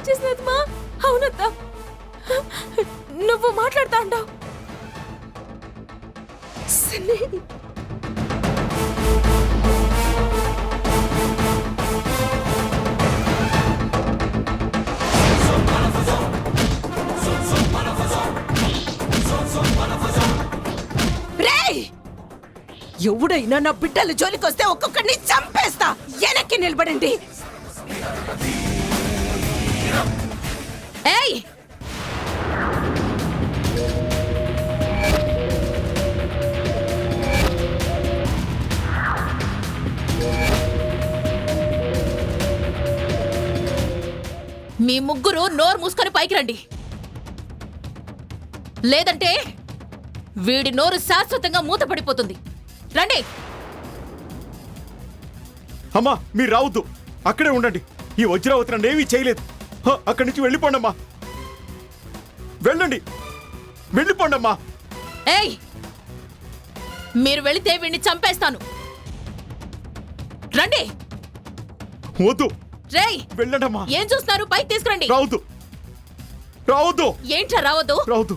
చేసినది మా అవునత్త నువ్వు మాట్లాడుతా ఉంటావు ఎవడైనా నా బిడ్డల జోలికొస్తే ఒక్కొక్కడిని చంపేస్తా. వెనక్కి నిలబడండి. ఏయ్ మీ ముగ్గురు నోరు మూసుకొని పైకి రండి, లేదంటే వీడి నోరు శాశ్వతంగా మూతపడిపోతుంది. రండి. అమ్మా మీరు రావద్దు, అక్కడే ఉండండి. ఈ వజ్రావతి నన్ను ఏమీ చేయలేదు. అక్కడి నుంచి వెళ్ళిపోండి అమ్మా, వెళ్ళండి, వెళ్ళిపోండి అమ్మా. ఏయ్ మీరు వెళితే వీడిని చంపేస్తాను. రండి. వద్దు, రేయ్ వెళ్ళండి అమ్మా. ఏం చూస్తున్నారు? పైకి తీసుకురండి. రావద్దు, రావద్దు. ఏంట్రా రావద్దు? రావద్దు.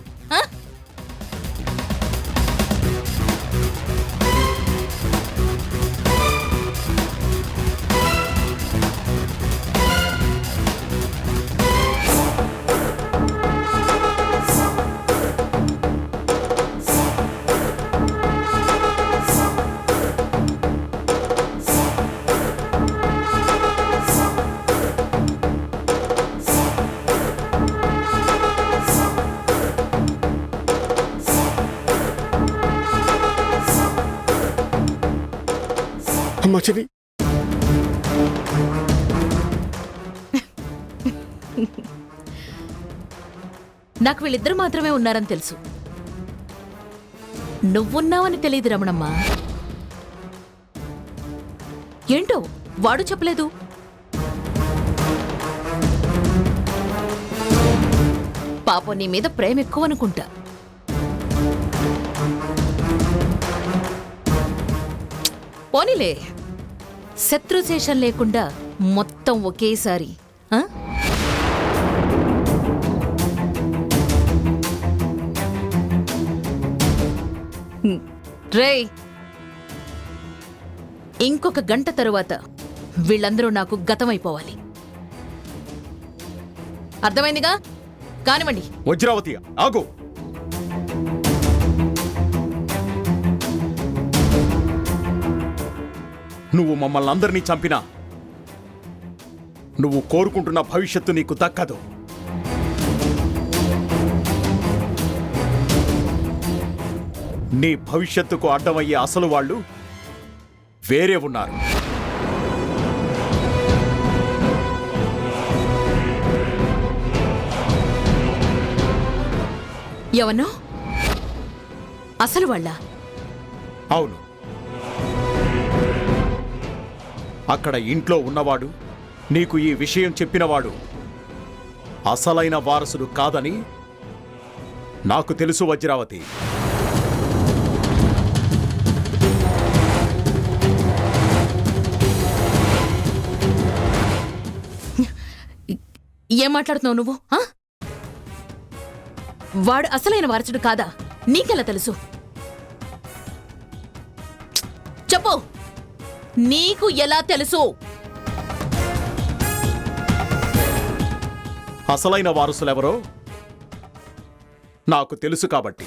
అమ్మా చెల్లి, నాకు వీళ్ళిద్దరు మాత్రమే ఉన్నారని తెలుసు. నువ్వున్నావని తెలియదు రమణమ్మ. ఏంటో వాడు చెప్పలేదు. పాపం నీ మీద ప్రేమ ఎక్కువ అనుకుంటా. పోనీలే, శత్రుశేషం లేకుండా మొత్తం ఒకేసారి. రేయ్ ఇంకొక గంట తరువాత వీళ్ళందరూ నాకు గతమైపోవాలి. అర్థమైందిగా? కానివ్వండి. వజ్రావతి ఆగు. నువ్వు మమ్మల్ని అందరినీ చంపినా నువ్వు కోరుకుంటున్న భవిష్యత్తు నీకు దక్కదు. నీ భవిష్యత్తుకు అడ్డమయ్యే అసలు వాళ్ళు వేరే ఉన్నారు. ఎవనో అసలు వాళ్ళ? అవును, అక్కడ ఇంట్లో ఉన్నవాడు, నీకు ఈ విషయం చెప్పినవాడు అసలైన వారసుడు కాదని నాకు తెలుసు వజ్రావతి. ఏం మాట్లాడుతున్నావు నువ్వు? వాడు అసలైన వారసుడు కాదా? నీకెలా తెలుసు? చెప్పు, నీకు ఎలా తెలుసు? అసలైన వారసులెవరో నాకు తెలుసు కాబట్టి.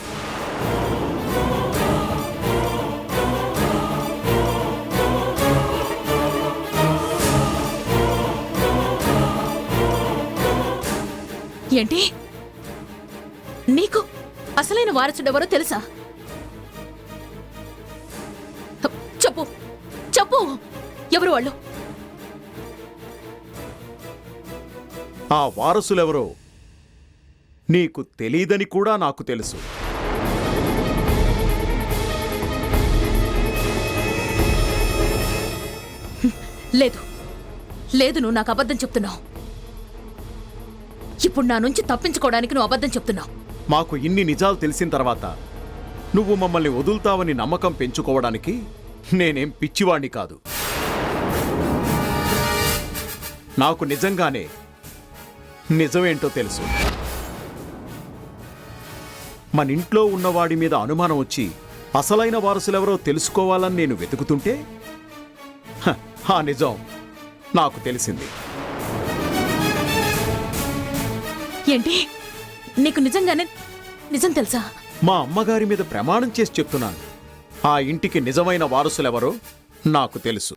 ఏంటి? నీకు అసలైన వారసుడెవరో తెలుసా? చెప్పు, చెప్పు, ఎవరు వాళ్ళు? ఆ వారసులెవరో నీకు తెలీదని కూడా నాకు తెలుసు. లేదు లేదు, నువ్వు నాకు అబద్ధం చెప్తున్నావు. ఇప్పుడు నా నుంచి తప్పించుకోవడానికి నువ్వు అబద్ధం చెప్తున్నావు. మాకు ఇన్ని నిజాలు తెలిసిన తర్వాత నువ్వు మమ్మల్ని వదులుతావని నమ్మకం పెంచుకోవడానికి నేనేం పిచ్చివాణ్ణి కాదు. నాకు నిజంగానే నిజమేంటో తెలుసు. మన ఇంట్లో ఉన్నవాడి మీద అనుమానం వచ్చి అసలైన వారసులెవరో తెలుసుకోవాలని నేను వెతుకుతుంటే ఆ నిజం నాకు తెలిసింది. ఏంటి, నీకు నిజంగానే నిజం తెలుసా? మా అమ్మగారి మీద ప్రమాణం చేసి చెప్తున్నాను, ఆ ఇంటికి నిజమైన వారసులెవరో నాకు తెలుసు.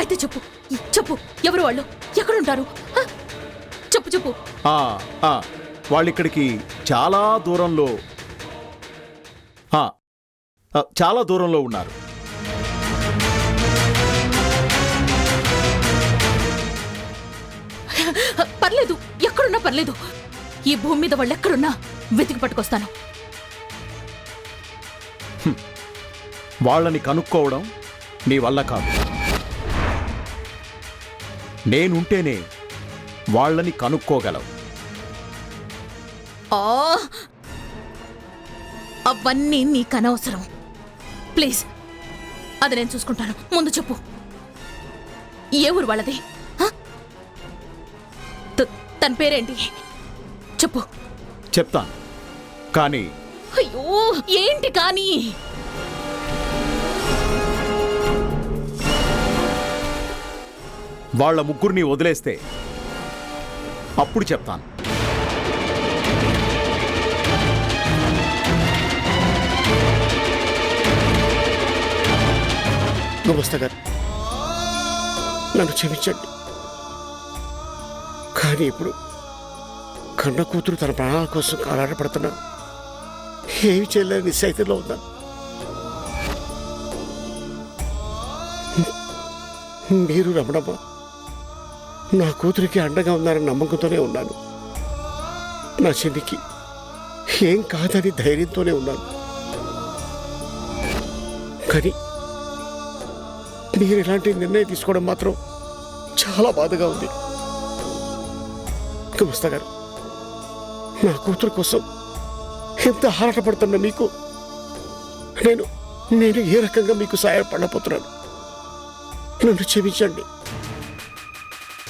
అయితే చెప్పు చెప్పు, ఎవరు వాళ్ళు, ఎక్కడుంటారు? హ? చెప్పు చెప్పు. వాళ్ళిక్కడికి చాలా దూరంలో చాలా దూరంలో ఉన్నారు. పర్లేదు, ఎక్కడున్నా పర్లేదు. ఈ భూమి మీద వాళ్ళు ఎక్కడున్నా వెతికి పట్టుకొస్తాను. వాళ్ళని కనుక్కోవడం నీ వల్ల కాదు. నేనుంటేనే వాళ్ళని కనుక్కోగలవు. అవన్నీ నీకు అనవసరం. ప్లీజ్, అది నేను చూసుకుంటాను. ముందు చెప్పు, ఏ ఊరు వాళ్ళది? తన పేరేంటి చెప్పు. చెప్తాను, కానీ అయ్యో ఏంటి కానీ? వాళ్ళ ముగ్గురిని వదిలేస్తే అప్పుడు చెప్తాను. గుమస్తా గారు, నన్ను క్షమించండి. కానీ ఇప్పుడు కన్న కూతురు తన ప్రాణాల కోసం కాలాడపడుతున్నా ఏమి చేయలేని నిశ్చయితలో ఉన్నాను. మీరు రమణమ్మ నా కూతురికి అండగా ఉన్నారని నమ్మకంతోనే ఉన్నాను. నా చెల్లికి ఏం కాదని ధైర్యంతోనే ఉన్నాను. కానీ మీరు ఇలాంటి నిర్ణయం తీసుకోవడం మాత్రం చాలా బాధగా ఉంది. గుమస్తా గారు, నా కూతురు కోసం ఎంత ఆరాటపడుతున్నా మీకు నేను ఏ రకంగా మీకు సహాయపడలేకపోతున్నాను. నన్ను క్షమించండి.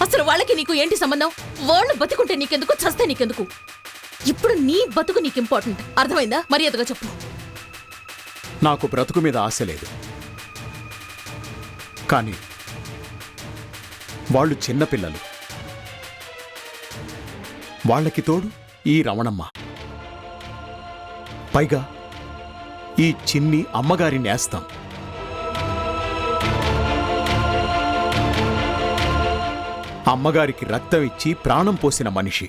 అసలు వాళ్ళకి నీకు ఏంటి సంబంధం? వాళ్ళు బతుకుంటే నీకెందుకు, చస్తే నీకెందుకు? ఇప్పుడు నీ బతుకు నీకు ఇంపార్టెంట్. అర్థమైందా? మర్యాదగా చెప్పు. నాకు బ్రతుకు మీద ఆశ లేదు, కానీ వాళ్ళు చిన్నపిల్లలు. వాళ్ళకి తోడు ఈ రమణమ్మ, పైగా ఈ చిన్ని అమ్మగారి నేస్తం. అమ్మగారికి రక్తం ఇచ్చి ప్రాణం పోసిన మనిషి,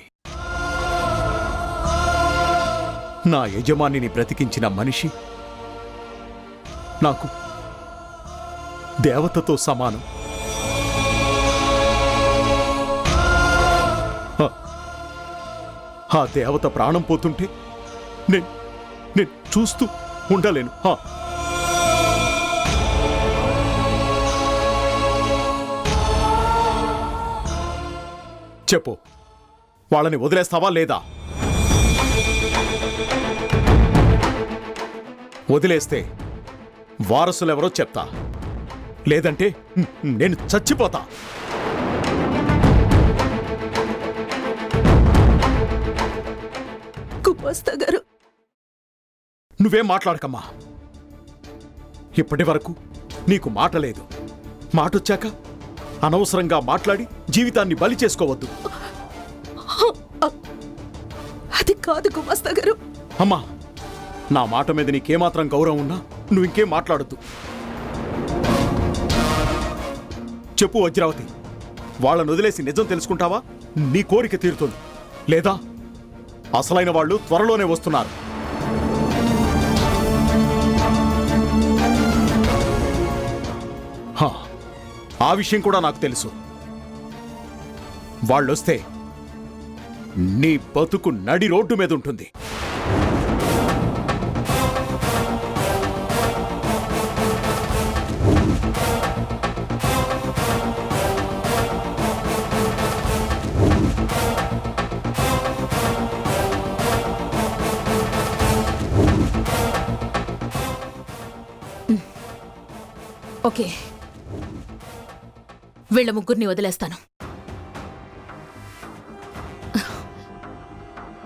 నా యజమానిని బ్రతికించిన మనిషి నాకు దేవతతో సమానం. ఆ దేవత ప్రాణం పోతుంటే నేను చూస్తూ ఉండలేను. చెప్పు, వాళ్ళని వదిలేస్తావా లేదా? వదిలేస్తే వారసులెవరో చెప్తా, లేదంటే నేను చచ్చిపోతా. గుమస్తా గారు, నువ్వేం మాట్లాడకమ్మా. ఇప్పటి వరకు నీకు మాట లేదు. మాటొచ్చాక అనవసరంగా మాట్లాడి జీవితాన్ని బలి చేసుకోవద్దు. అది కాదు గుమస్తా గారు. అమ్మా, నా మాట మీద నీకేమాత్రం గౌరవం ఉన్నా నువ్వు ఇంకేం మాట్లాడొద్దు. చెప్పు వజ్రావతి, వాళ్ళను వదిలేసి నిజం తెలుసుకుంటావా? నీ కోరిక తీరుతుంది. లేదా అసలైన వాళ్ళు త్వరలోనే వస్తున్నారు. ఆ విషయం కూడా నాకు తెలుసు. వాళ్ళొస్తే నీ బతుకు నడి రోడ్డు మీద ఉంటుంది. ఓకే, వీళ్ళ ముగ్గురిని వదిలేస్తాను.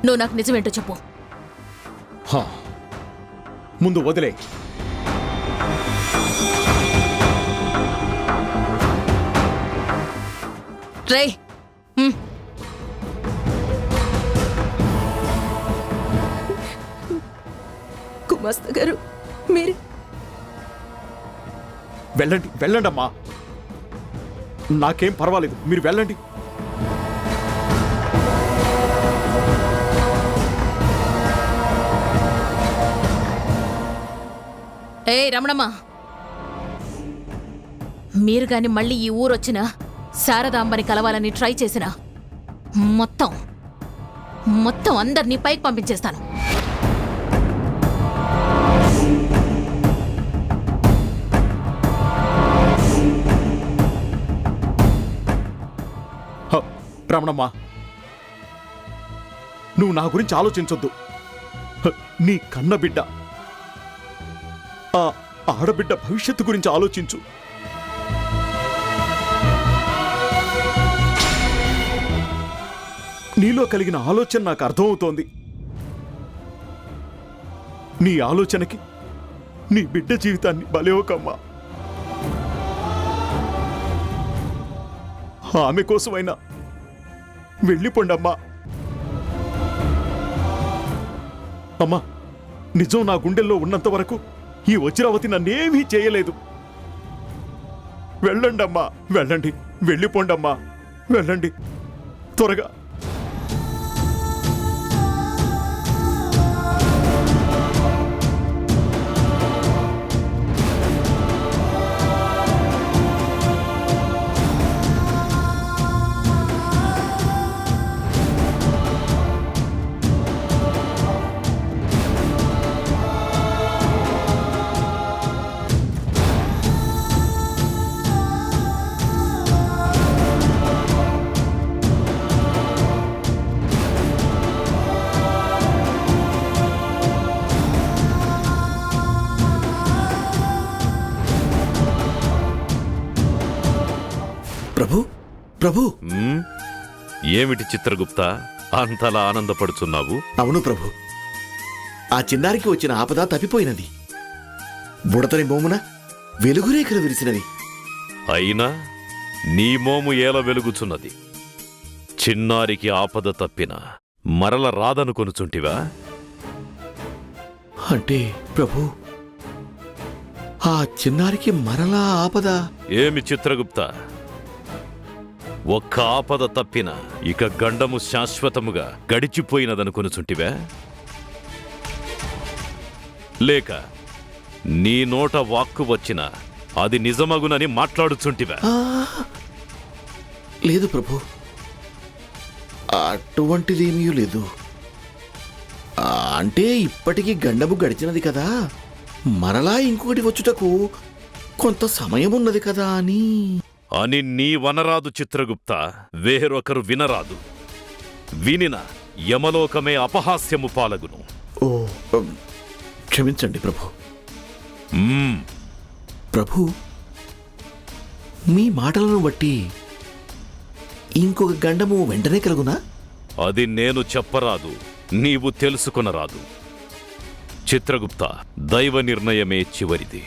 నువ్వు నాకు నిజమేంటో చెప్పు. హా, ముందు వదిలే. రేయ్, గుమాస్తా గారు, మీరు వెళ్ళండి, వెళ్ళండి అమ్మా. నాకేం పర్వాలేదు, మీరు వెళ్ళండి. ఏయ్ రమణమ్మ, మీరు గాని మళ్ళీ ఈ ఊరొచ్చినా శారదాంబని కలవాలని ట్రై చేసినా మొత్తం మొత్తం అందరినీ పైకి పంపించేస్తాను. హ, రమణమ్మ, నువ్వు నా గురించి ఆలోచించొద్దు. హ, నీ కన్న బిడ్డ, ఆ ఆడబిడ్డ భవిష్యత్తు గురించి ఆలోచించు. నీలో కలిగిన ఆలోచన నాకు అర్థమవుతోంది. నీ ఆలోచనకి నీ బిడ్డ జీవితాన్ని బలేవకమ్మా. ఆమె కోసమైనా వెళ్ళిపోండమ్మా. అమ్మా, నిజం నా గుండెల్లో ఉన్నంత వరకు ఈ వజ్రావతి నన్నేమీ చేయలేదు. వెళ్ళండమ్మా, వెళ్ళండి, వెళ్ళిపోండమ్మా, వెళ్ళండి త్వరగా. ప్రభు, ప్రభు. ఏమిటి చిత్రగుప్త, అంతలా ఆనందపడుచున్నావు? అవును ప్రభు, ఆ చిన్నారికి వచ్చిన ఆపద తప్పిపోయినది. బుడతని మోమున వెలుగురేఖలు విరిసినది. అయినా నీ మోము ఏల వెలుగుచున్నది. చిన్నారికి ఆపద తప్పిన మరల రాదనుకొనుచుంటివా? అంటే ప్రభు, ఆ చిన్నారికి మరలా ఆపద? ఏమి చిత్రగుప్త, ఒక్క ఆపద తప్పిన ఇక గండము శాశ్వతముగా గడిచిపోయినదనుకొనుచుంటివా? లేక నీ నోట వాక్కు వచ్చిన అది నిజమగునని మాట్లాడుచుంటివా? లేదు ప్రభు, అటువంటిదేమీ లేదు. అంటే ఇప్పటికీ గండము గడిచినది కదా, మరలా ఇంకొకటి వచ్చుటకు కొంత సమయం ఉన్నది కదా అని. అని నీ వనరాదు చిత్రగుప్త, వేరొకరు వినరాదు. వినిన యమలోకమే అపహాస్యము పాలగును. ఓ, క్షమించండి ప్రభు. ప్రభు, మీ మాటలను బట్టి ఇంకొక గండము వెంటనే కలుగునా? అది నేను చెప్పరాదు, నీవు తెలుసుకొనరాదు. చిత్రగుప్త, దైవ నిర్ణయమే చివరిది.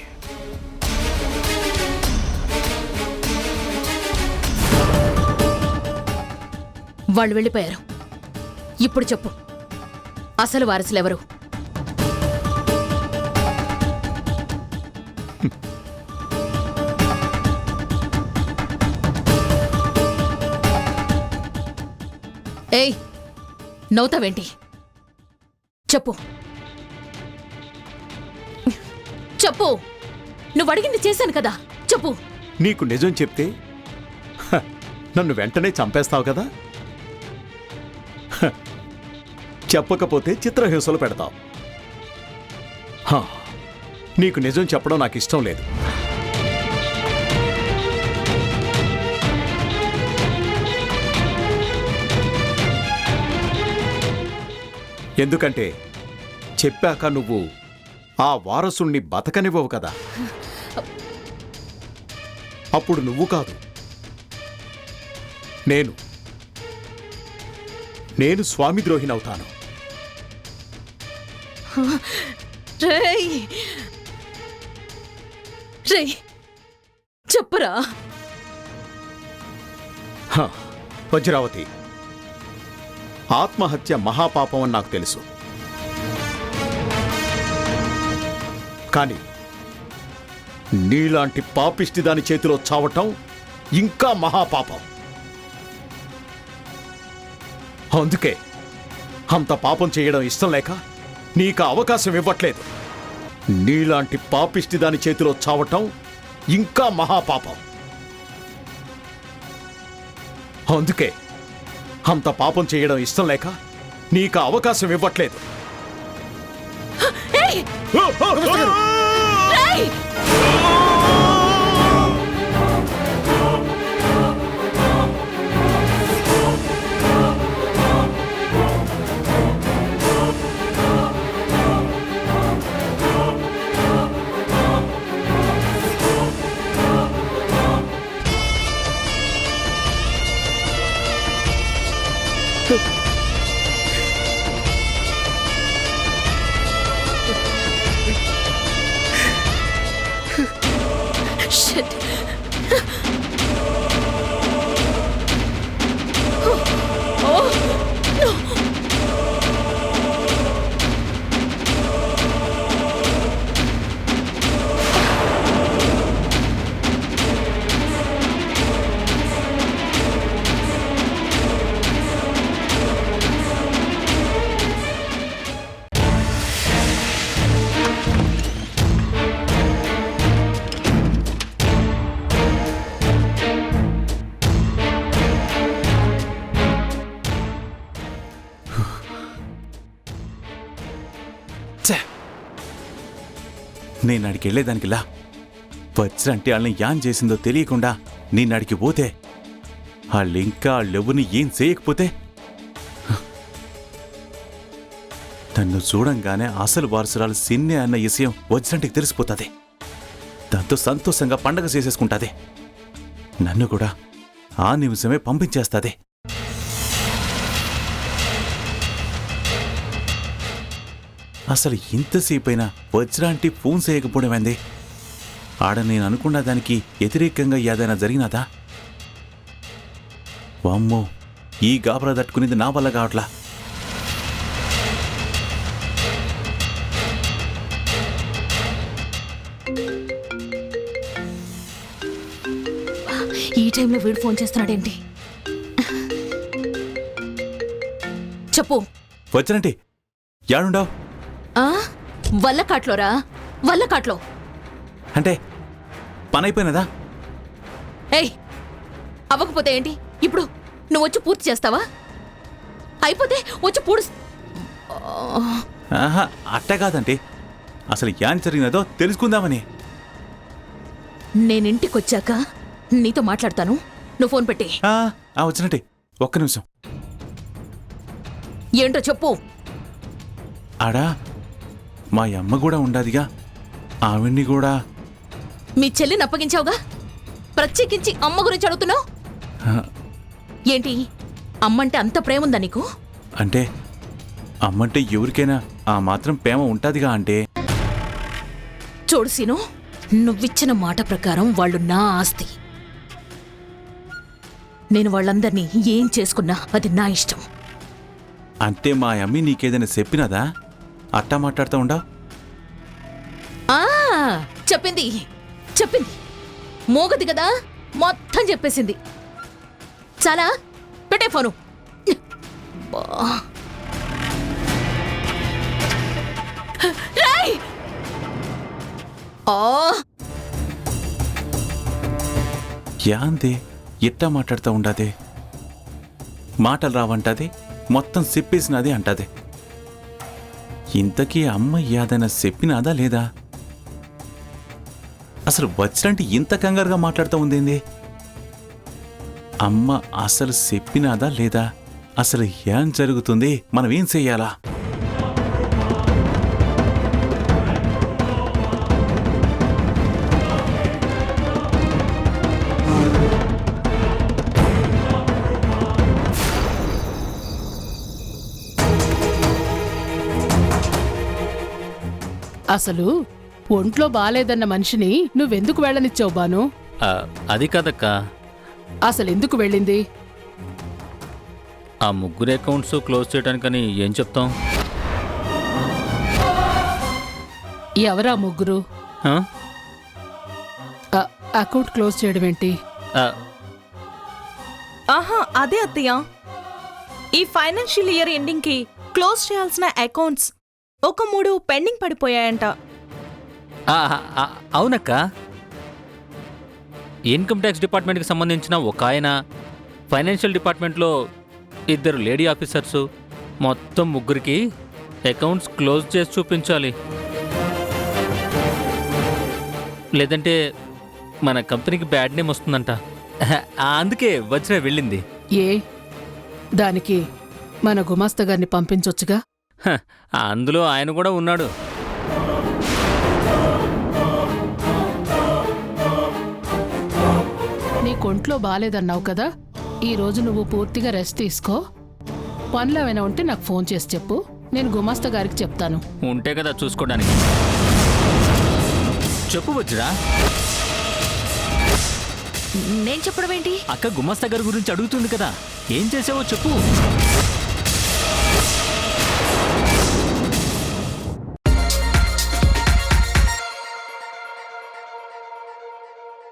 వాళ్ళు వెళ్ళిపోయారు. ఇప్పుడు చెప్పు, అసలు వారసులెవరు? ఏయ్, నవ్వుతావేంటి? చెప్పు, చెప్పు. నువ్వు అడిగింది చేశాను కదా, చెప్పు. నీకు నిజం చెప్తే నన్ను వెంటనే చంపేస్తావు కదా. చెప్పకపోతే చిత్రహింసలు పెడతావు. నీకు నిజం చెప్పడం నాకు ఇష్టం లేదు. ఎందుకంటే చెప్పాక నువ్వు ఆ వారసుణ్ణి బతకనివ్వవు కదా. అప్పుడు నువ్వు కాదు, నేను స్వామి ద్రోహినవుతాను. రేయ్ రేయ్ చెప్పరా. హ, వజ్రావతి, ఆత్మహత్య మహాపాపం అని నాకు తెలుసు. కానీ నీలాంటి పాపిష్టి దాని చేతిలో చావటం ఇంకా మహాపాపం. అందుకే అంత పాపం చేయడం ఇష్టం లేక నీకు అవకాశం ఇవ్వట్లేదు. నీలాంటి పాపిష్టి దాని చేతిలో చావటం ఇంకా మహాపాపం. అందుకే అంత పాపం చేయడం ఇష్టం లేక నీకు అవకాశం ఇవ్వట్లేదు. ఏయ్! రేయ్! Shit. Oh, no. నేను అడికి వెళ్ళేదానికిలా వజ్రంటే వాళ్ళని యాన్ చేసిందో తెలియకుండా నేను అడికి పోతే వాళ్ళింకా వాళ్ళెవ్వని ఏం చేయకపోతే నన్ను చూడంగానే అసలు వారసురాలు సిన్నే అన్న విషయం వజ్రంటికి తెలిసిపోతుంది. దాంతో సంతోషంగా పండగ చేసేసుకుంటాది. నన్ను కూడా ఆ నిమిషమే పంపించేస్తుంది. అసలు ఇంతసేపైనా వజ్రాంటి ఫోన్ చేయకపోవడమైంది. ఆడ నేను అనుకున్న దానికి వ్యతిరేకంగా ఏదైనా జరిగినదా? వామ్మో, ఈ గాబరా తట్టుకునేది నా వల్ల కావట్లా. ఈ టైంలో వీడు ఫోన్ చేస్తున్నాడేంటి? చెప్పు. వజ్రంటి యాడుండావు? వల్లకాట్లోరా, వల్లకాట్లో. అంటే పని అయిపోయినదా? ఏయ్, అవ్వకపోతే ఏంటి? ఇప్పుడు నువ్వు వచ్చి పూర్తి చేస్తావా? అయిపోతే వచ్చి పూడు. ఆహా, అట్ట కాదంటే అసలు ఏం జరిగినదో తెలుసుకుందామని. నేనింటికొచ్చాక నీతో మాట్లాడతాను. నువ్వు ఫోన్ పెట్టి. వచ్చినట్టే, ఒక్క నిమిషం. ఏంటో చెప్పు. ఆడా మా అమ్మ కూడా ఉండాదిగా, ఆవిడ్ని కూడా. మీ చెల్లిని అప్పగించావుగా, ప్రత్యేకించి అమ్మ గురించి అడుగుతున్నావు ఏంటి? అమ్మంటే అంత ప్రేమ ఉందా నీకు? అంటే అమ్మంటే ఎవరికైనా ఆ మాత్రం ప్రేమ ఉంటాదిగా. అంటే చూడు సీను, నువ్విచ్చిన మాట ప్రకారం వాళ్ళు నా ఆస్తి. నేను వాళ్ళందరినీ ఏం చేసుకున్నా అది నా ఇష్టం. అంటే మా అమ్మి నీకేదైనా చెప్పినదా? అట్టా మాట్లాడుతూ ఉండవు. చెప్పింది చెప్పింది, మోగది కదా, మొత్తం చెప్పేసింది. చాలా పెట్టే ఫోను. యాందే ఎట్టా మాట్లాడుతూ ఉండాదే? మాటలు రావంటాది, మొత్తం చెప్పేసినది అంటాది. ఇంతకీ అమ్మ ఏదైనా చెప్పినాదా లేదా? అసలు వజ్రంటి ఇంత కంగారుగా మాట్లాడుతూ ఉందేంది? అమ్మ అసలు చెప్పినాదా లేదా? అసలు ఏం జరుగుతుంది? మనం ఏం చెయ్యాలా? అసలు ఒంట్లో బాలేదన్న మనిషిని నువ్వెందుకు వెళ్ళనిచ్చావు బాను? అది కాదక్క, అసలు ఎందుకు వెళ్ళింది? ఆ ముగ్గురు అకౌంట్స్ క్లోజ్ చేయడానికని ఏం చెప్తాం? ఎవరా ముగ్గురు? ఆ? అకౌంట్ క్లోజ్ చేయడం ఏంటి? ఆ, ఆహా అదే అత్తయ్య, ఈ ఫైనాన్షియల్ ఇయర్ ఎండింగ్ కి క్లోజ్ చేయాల్సిన అకౌంట్స్ ఒక 3 పెండింగ్ పడిపోయాయంట. అవునక్క, ఇన్కమ్ ట్యాక్స్ డిపార్ట్మెంట్కి సంబంధించిన ఒక ఆయన, ఫైనాన్షియల్ డిపార్ట్మెంట్లో 2 లేడీ ఆఫీసర్సు, మొత్తం ముగ్గురికి అకౌంట్స్ క్లోజ్ చేసి చూపించాలి. లేదంటే మన కంపెనీకి బ్యాడ్ నేమ్ వస్తుందంట. అందుకే వజ్ర వెళ్ళింది. ఏ దానికి మన గుమాస్తా గారిని పంపించొచ్చుగా? అందులో ఆయన కూడా ఉన్నాడు. నీకొంట్లో బాలేదన్నావు కదా, ఈ రోజు నువ్వు పూర్తిగా రెస్ట్ తీసుకో. పనులు ఏమైనా ఉంటే నాకు ఫోన్ చేసి చెప్పు, నేను గుమాస్తా గారికి చెప్తాను. ఉంటే కదా చూసుకోవడానికి. చెప్పు వజ్రా. నేను చెప్పడం ఏంటి? అక్క గుమస్తా గారి గురించి అడుగుతుంది కదా, ఏం చేసావో చెప్పు.